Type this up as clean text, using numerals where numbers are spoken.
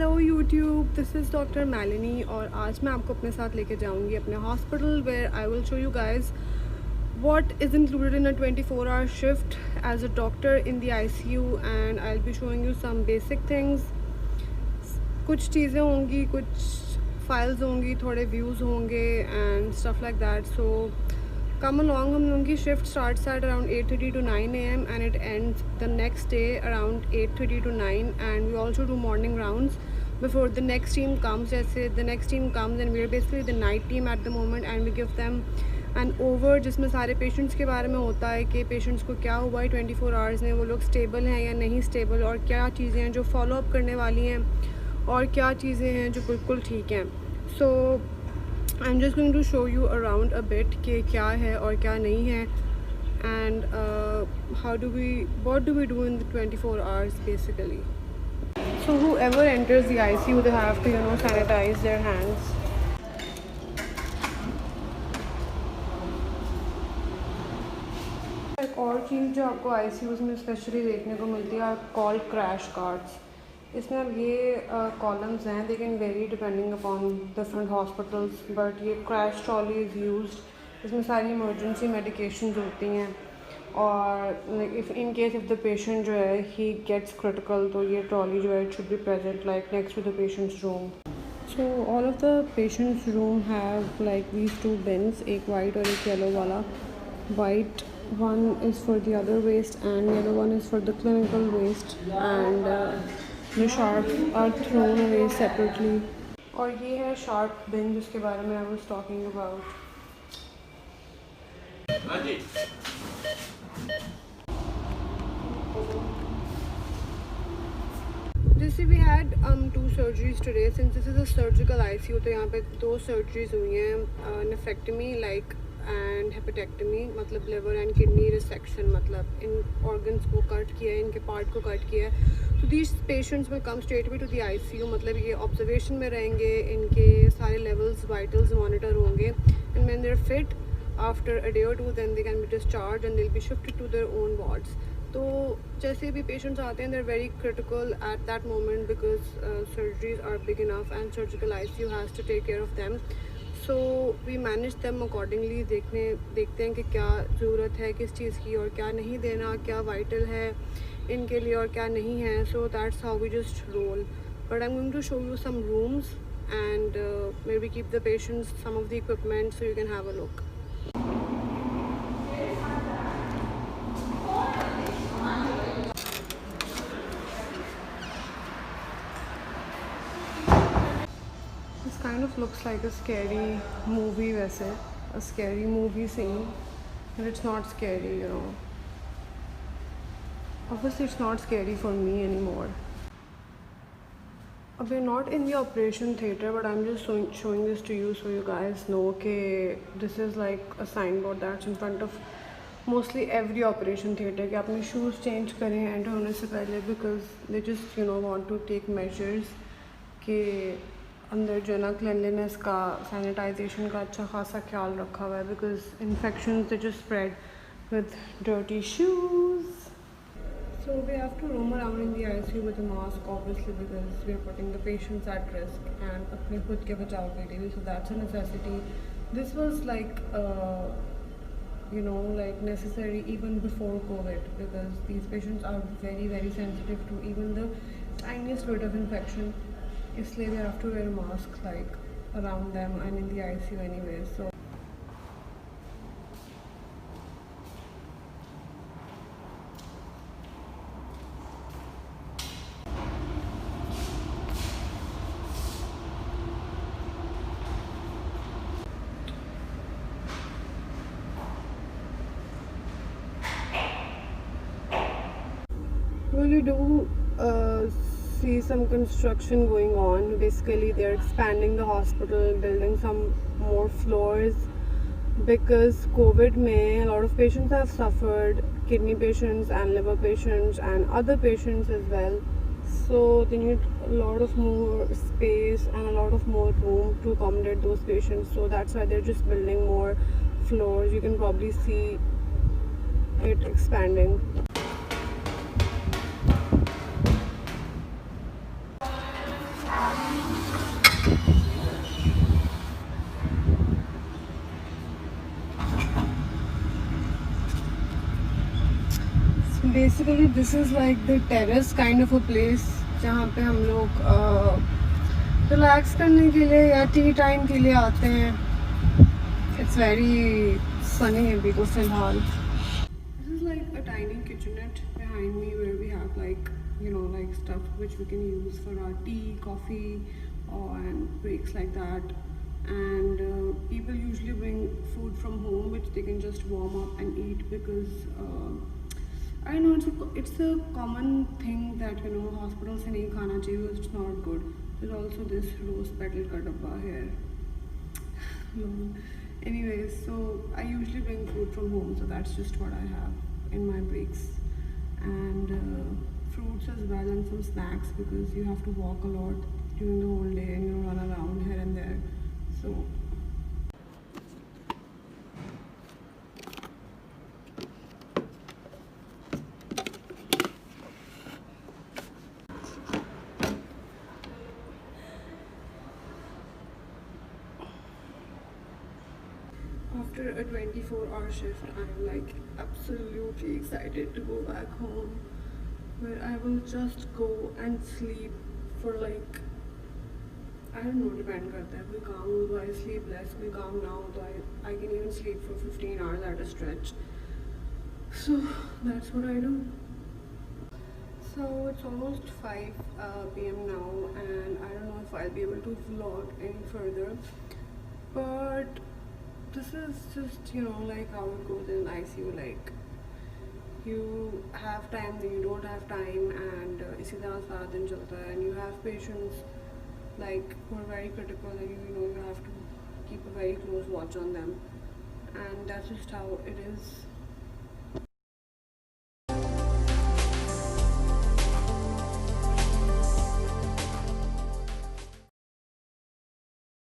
Hello YouTube, this is doctor Melanie और आज मैं आपको अपने साथ लेके जाऊंगी अपने hospital where I will show you guys what is included in a 24-hour shift as a doctor in the ICU and I'll be showing you some basic things. कुछ चीज़ें होंगी, कुछ फाइल्स होंगी, थोड़े व्यूज़ होंगे and stuff like that. So come along. हम लोगों की shift starts at around 8:30 to 9 AM and it ends the next day around 8:30 to 9 and we also do morning rounds before the next team comes. जैसे the next team comes and we are basically the night team at the moment and we give them an over जिसमें सारे patients के बारे में होता है कि patients को क्या हुआ है 24 आवर्स में, वो लोग स्टेबल हैं या नहीं स्टेबल, और क्या चीज़ें हैं जो फॉलो अप करने वाली हैं और क्या चीज़ें हैं जो बिल्कुल ठीक हैं. So I am just going to show you around a bit कि क्या है और क्या नहीं है and what do we do in the 24 hours basically. So whoever enters the ICU they have to sanitize their hands. एक और चीज़ जो आपको ICUs में स्पेशली देखने को मिलती है कॉल्ड क्रैश कार्ड्स. इसमें अब ये कॉलम्स हैं, they can very depending upon different hospitals, but ये क्रैश ट्रॉली इज़ यूज्ड. इसमें सारी इमरजेंसी मेडिकेशंस होती हैं और if in case if the patient जो है ही गेट्स क्रिटिकल तो ये ट्रॉली जो है it should be present like next to the patients room. So all of the patients room have like these two bins, एक white और एक yellow वाला. White one is for the other waste and the other one is for the clinical waste and the sharp are thrown away separately. और ये है sharp bin जिसके बारे में I was talking about. जैसे we had 2 surgeries today since this is a surgical ICU, तो यहाँ पे 2 surgeries हुई हैं. नेफ्रेक्टमी लाइक एंड हेपेटेक्टमी मतलब लिवर एंड किडनी रिसेक्शन, मतलब इन ऑर्गन्स को कट किया है, इनके पार्ट को कट किया है. तो these patients will come straight way to the ICU, मतलब ये ऑब्जर्वेशन में रहेंगे, इनके सारे लेवल्स वाइटल्स मॉनिटर होंगे and when they are fit after a day or two then they can be discharge and they will be shifted to their own wards. तो जैसे भी पेशेंट्स आते हैं they are very critical at that moment because surgeries are big enough and surgical ICU has to take care of them. So we manage them accordingly. देखते हैं कि क्या ज़रूरत है किस चीज़ की और क्या नहीं देना, क्या वाइटल है इनके लिए और क्या नहीं है. So that's how we just roll. But I am going to show you some rooms and may be keep the patients some of the equipment so you can have a look. Kind of looks like a scary movie वैसे, a scary movie scene, but it's not scary, you know. Obviously it's not scary for me anymore. We're not in the operation theater, but I'm just showing this to you so you guys know that this is like a signboard that's in front of mostly every operation theater कि अपने shoes change करें enter होने से पहले, because they just want to take measures कि अंदर जो है ना क्लिनलीनेस का, सैनिटाइजेशन का अच्छा खासा ख्याल रखा हुआ है, because infections they just spread with dirty shoes. So we have to roam around in the ICU with a mask obviously because we are putting the patients at risk and अपने खुद के बचाव के लिए, so that's a necessity. This was like like necessary even before COVID because these patients are very very sensitive to even the tiniest bit of infection. इसलिए we have to wear a mask like around them and in the ICU anyway. So well, you do see some construction going on. Basically they're expanding the hospital, building some more floors because COVID mein a lot of patients have suffered, kidney patients and liver patients and other patients as well. So they need a lot of more space and a lot of more room to accommodate those patients, so that's why they're just building more floors. You can probably see it expanding. Basically this is like the terrace kind of a place जहाँ पे हम लोग relax करने के लिए या T time के लिए आते हैं. It's very sunny अभी तो फिलहाल. This is like a tiny kitchenette behind me where we have like, you know, like stuff which we can use for our tea, coffee, and breaks like that. And people usually bring food from home which they can just warm up and eat because I know it's a common thing that, you know, hospitals se nahi khana chahiye, it's not good. There's also this rose petal ka dabba here. Anyways, so I usually bring food from home, so that's just what I have in my breaks. And fruits as well and some snacks because you have to walk a lot during the whole day and, you know, run around here and there. So after a 24-hour shift, I'm like absolutely excited to go back home where I will just go and sleep for like, I don't know, depend करता है. कोई काम हो तो I sleep less, कोई काम ना हो तो I can even sleep for 15 hours at a stretch. So that's what I do. So it's almost 5 p.m. now and I don't know if I'll be able to vlog any further, but this is just, you know, like how it goes in ICU. Like you have time, then you don't have time, and इसी तरह सारा दिन चलता है. And you have patients like who are very critical, and you know you have to keep a very close watch on them, and that's just how it is